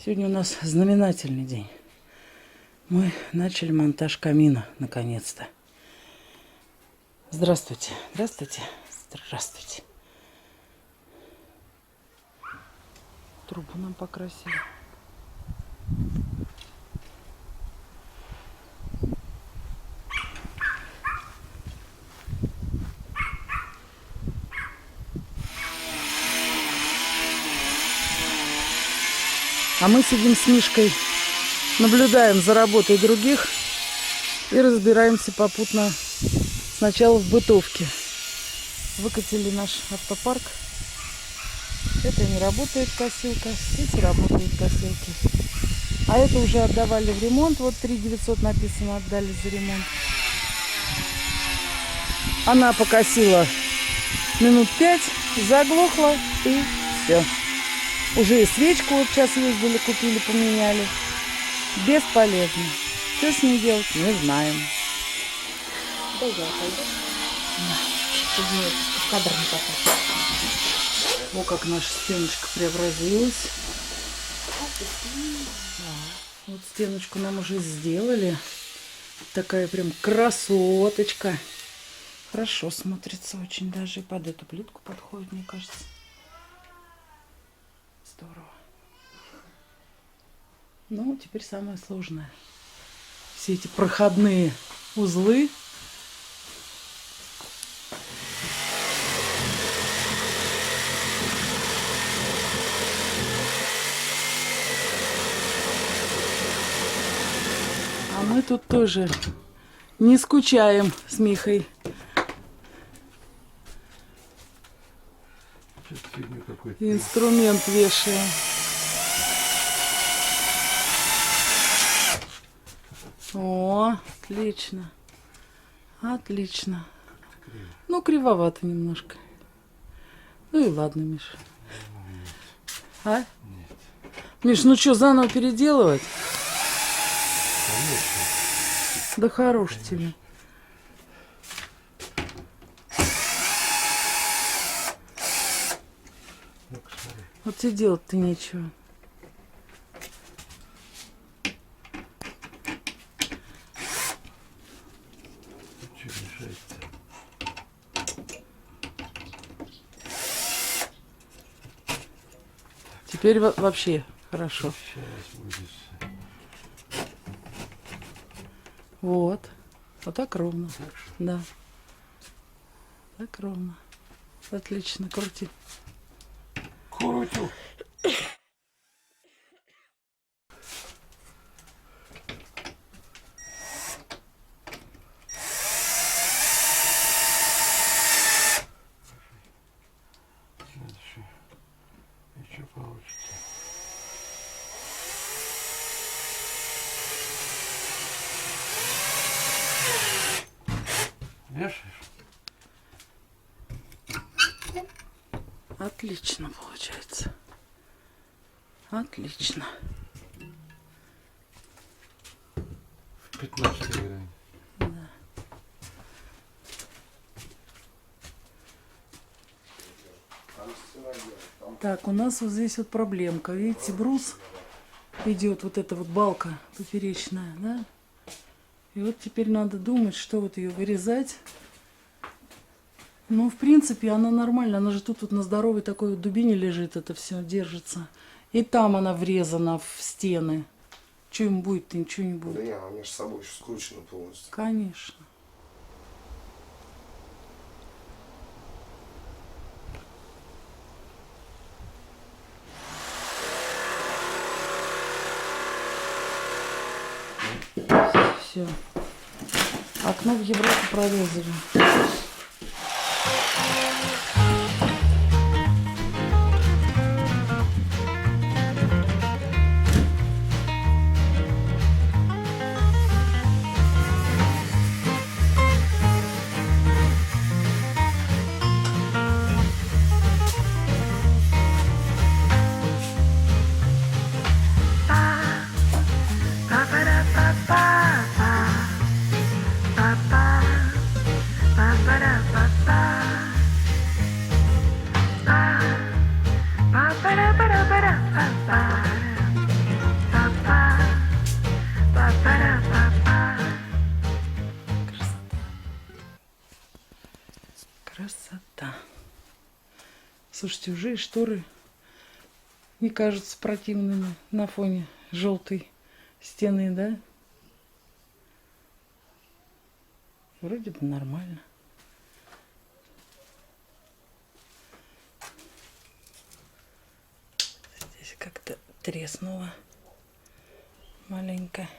Сегодня у нас знаменательный день. Мы начали монтаж камина, наконец-то. Здравствуйте, здравствуйте, здравствуйте. Трубу нам покрасили. А мы сидим с Мишкой, наблюдаем за работой других и разбираемся попутно сначала в бытовке. Выкатили наш автопарк. Это не работает косилка, эти работают косилки. А это уже отдавали в ремонт. Вот 3900 написано, отдали за ремонт. Она покосила минут 5, заглохла и все. Уже и свечку вот сейчас ездили, купили, поменяли. Бесполезно. Что с ней делать, не знаем. Да я пойду. Чтобы в кадр не попасть. О, как наша стеночка преобразилась. Вот стеночку нам уже сделали. Такая прям красоточка. Хорошо смотрится очень, даже и под эту плитку подходит, мне кажется. Здорово. Ну, теперь самое сложное. Все эти проходные узлы. А мы тут тоже не скучаем с Михой. Инструмент вешаем. О, отлично. Отлично. Ну, кривовато немножко. Ну и ладно, Миш. А? Нет. Миш, ну что, заново переделывать? Конечно. Да хорош тебе. Вот тебе делать-то нечего. Теперь вообще хорошо. Вот. Вот так ровно. Да. Так ровно. Отлично. Крути. Крутю. И что получится? Вешаешь? Отлично получается. Отлично. 15 грань. Да. Так, у нас вот здесь вот проблемка. Видите, брус идет, вот эта вот балка поперечная, да? И вот теперь надо думать, что вот ее вырезать. Ну, в принципе, она нормальная. Она же тут вот на здоровой такой вот дубине лежит, это все держится. И там она врезана в стены. Что им будет-то? Ничего не будет. Да не, она между собой еще скручена полностью. Конечно. Все. Окно в Европу прорезали. Красота. Слушайте, уже и шторы не кажутся противными на фоне желтой стены, да? Вроде бы нормально. Здесь как-то треснуло маленько.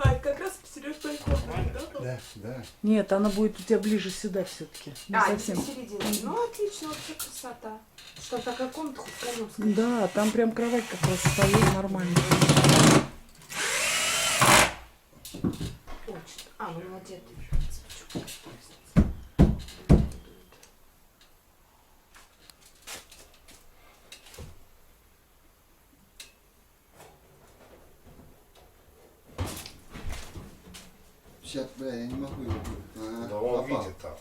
Ай, как раз посерешь твоей комнаты, да? Да, да. Нет, она будет у тебя ближе сюда все-таки. Не совсем. посередине. Ну, отлично, вообще красота. Что, такая комната хоть каневская? Да, там прям кровать как раз стоит нормально. Очень. А, ну молодец. Сейчас, бля, я не могу его. Да он видит там.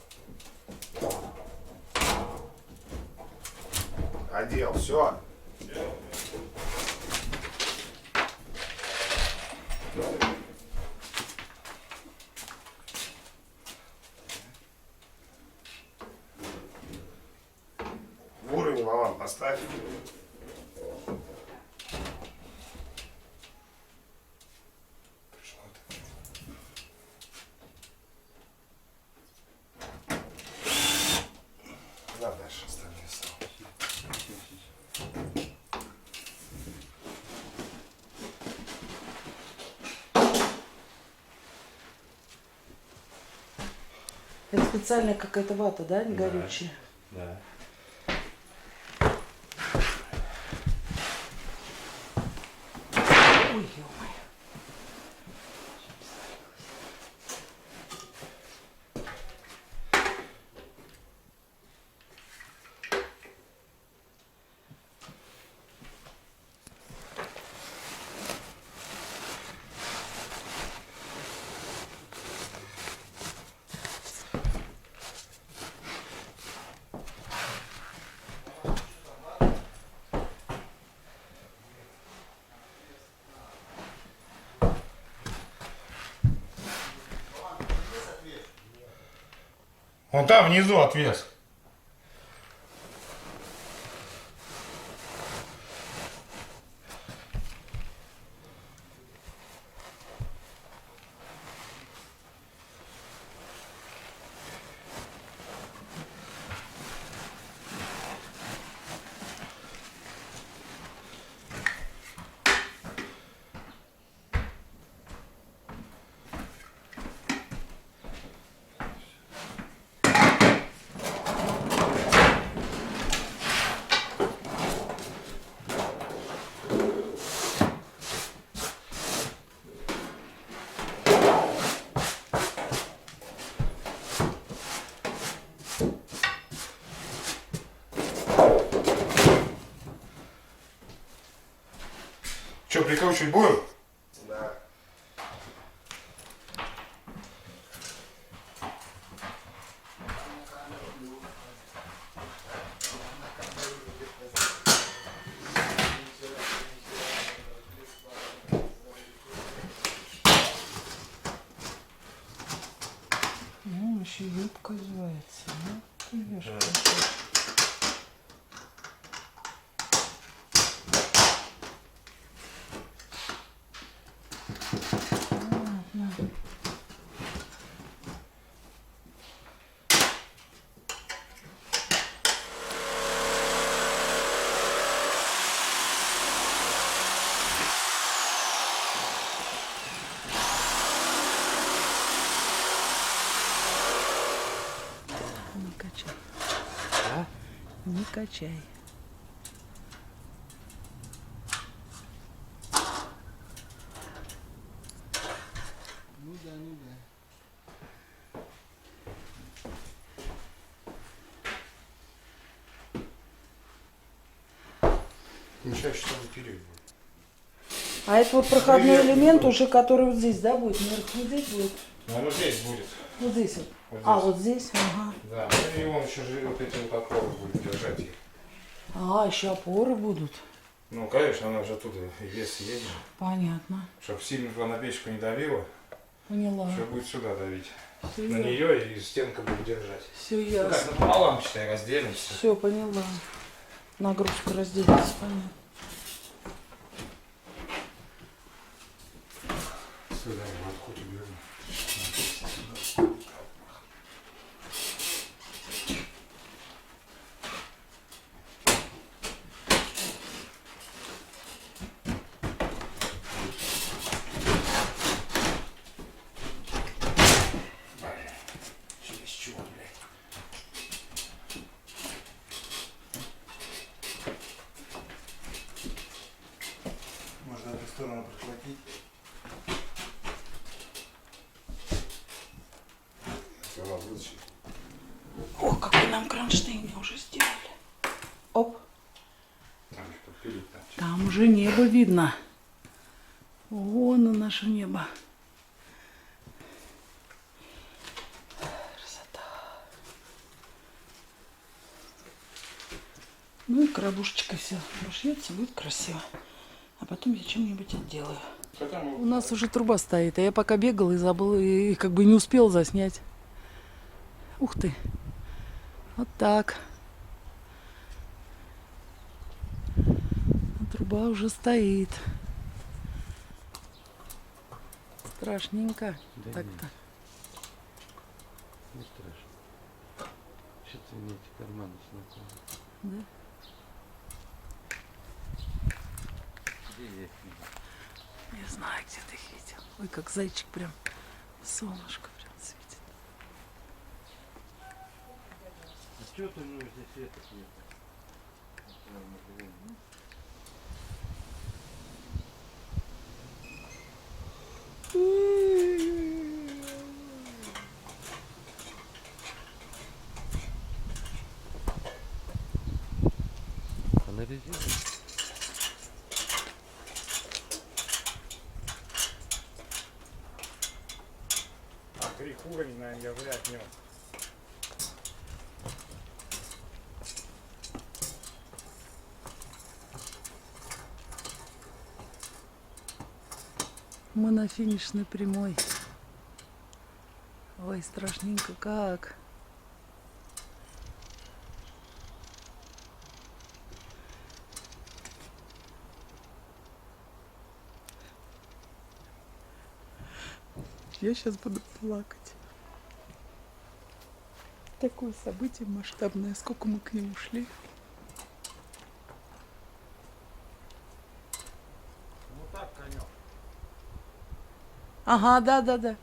Одел, все. Уровень, мама, поставь. Да, дальше остальные сам. Это специальная какая-то вата, да, не горючая? Да. Ой, ё-моё. Вон там внизу отвес. Че, прикручивать будем? Да. Ну, еще юбка называется. Ну, конечно. Не качай. А? Не качай. Ну да, ну да. Ну, сейчас что наперед будет. А это вот проходной элемент уже, который вот здесь, да, будет? Наверное, вот здесь будет? Ну, оно здесь будет. Вот здесь вот. Вот А, здесь. вот здесь, ага. Да, ну и он еще вот эти вот опоры будет держать их. А, еще опоры будут. Ну, конечно, она же оттуда и вес едет. Понятно. Чтобы сильно туда на печку не давила, Поняла. все будет сюда давить. Все, На нее и стенка будет держать. все Ну, ясно. как напополам, считай, разделимся. Все, поняла. Нагрузку разделить, понятно. Сюда я откуда беру. Через чего, блядь? Можно эту сторону прихватить. Все равно вытащить. Ох, какой нам кронштейн уже сделали. Оп. Там же подпилить надо. Там уже небо видно. Вон и наше небо. Красота. Ну и коробушечка все пошьется, будет красиво. А потом я чем-нибудь отделаю. Хотя мы... У нас уже труба стоит, а я пока бегала и забыла, и как бы не успел заснять. Ух ты. Вот так. А труба уже стоит. Страшненько. Да Так-то. Не страшно. Что-то мне эти карманы знакомы. Да? Где я их видел? Не знаю, где ты их видел. Ой, как зайчик прям. Солнышко прям светит. А что ты ну здесь света нет? А на резине? А крик уровень, наверное, я вряд ли. Мы на финишной прямой. Ой, страшненько как. Я сейчас буду плакать. Такое событие масштабное. Сколько мы к нему шли. Ну так, конек. Ага, да. Да,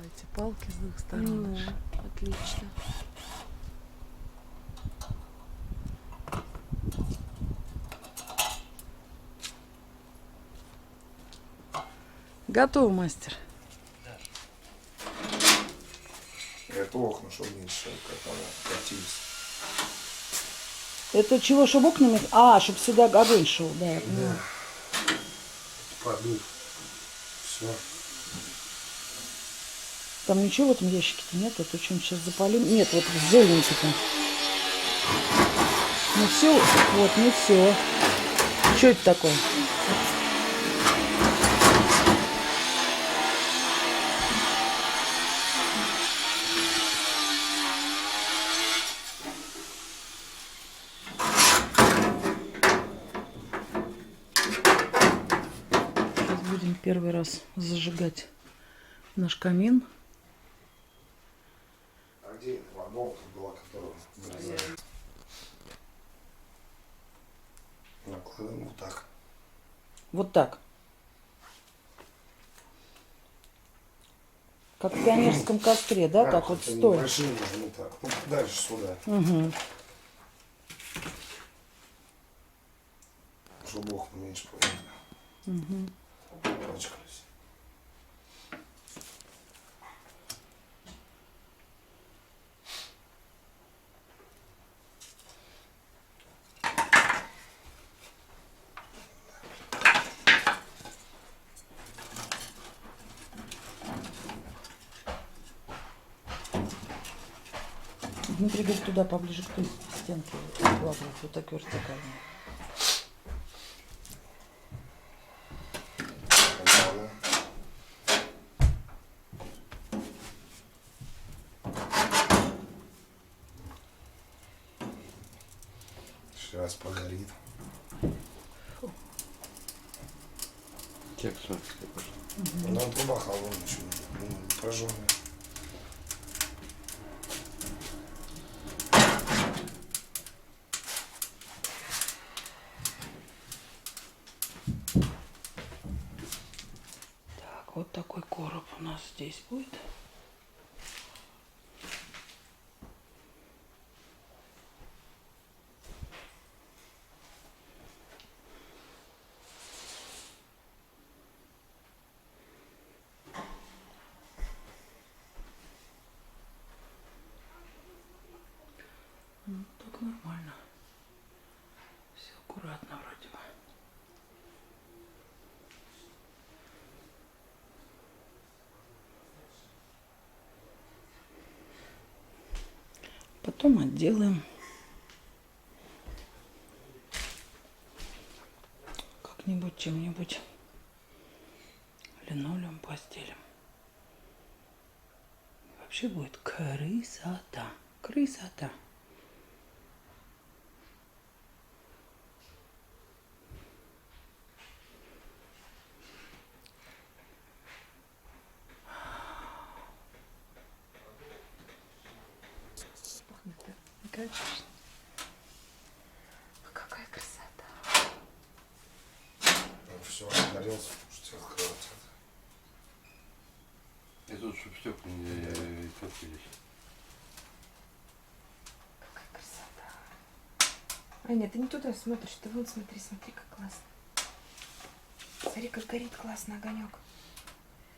эти палки с двух сторон. Ну, даже. отлично. Готов, мастер. Это окна, чтобы меньше, как она, катились. Это чего, чтобы окнами? А, чтобы сюда огонь шел, да, я поняла. Подув. Все. Там ничего в этом ящике-то нет, а то что-нибудь сейчас запалим. Нет, вот в зелененький-то. Ну все, вот, не все. Что это такое? Сейчас будем первый раз зажигать наш камин. А где эта вагонка была, которую вырезали? Накладываем вот так. Вот так. Как в пионерском костре, да? Так вот это стоя. небольшие можно так. Ну, дальше сюда. Угу. Чтобы окна меньше появились. Пачкались. Дмитрий говорит, туда поближе к той стенке укладывать, вот так вертикально. Понятно. Сейчас погорит. Текст смотри, какой. Ну, труба холодная, ничего не прожженная. Так, вот такой короб у нас здесь будет. Ну, так нормально. Все аккуратно вроде бы. Потом отделаем. Как-нибудь чем-нибудь. Линолеум постелим. Вообще будет красота. Красота. Пахнет-то. Конечно. Какая красота. Все, загорелся, слушайте, открываться. И тут, чтобы стекла не копились. Какая красота. Аня, ты не туда смотришь, ты вон смотри, смотри, как классно. Смотри, как горит классно огонек.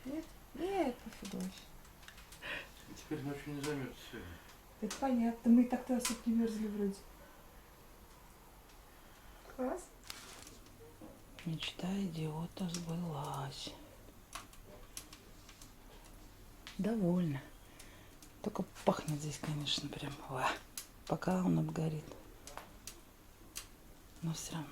Нет? Нет, пофигу вообще. Теперь ночью не займется сегодня. Это понятно, мы и так-то сутки мерзли вроде. Класс. Мечта идиота сбылась. Довольно. Только пахнет здесь, конечно, прям. Пока он обгорит. Но все равно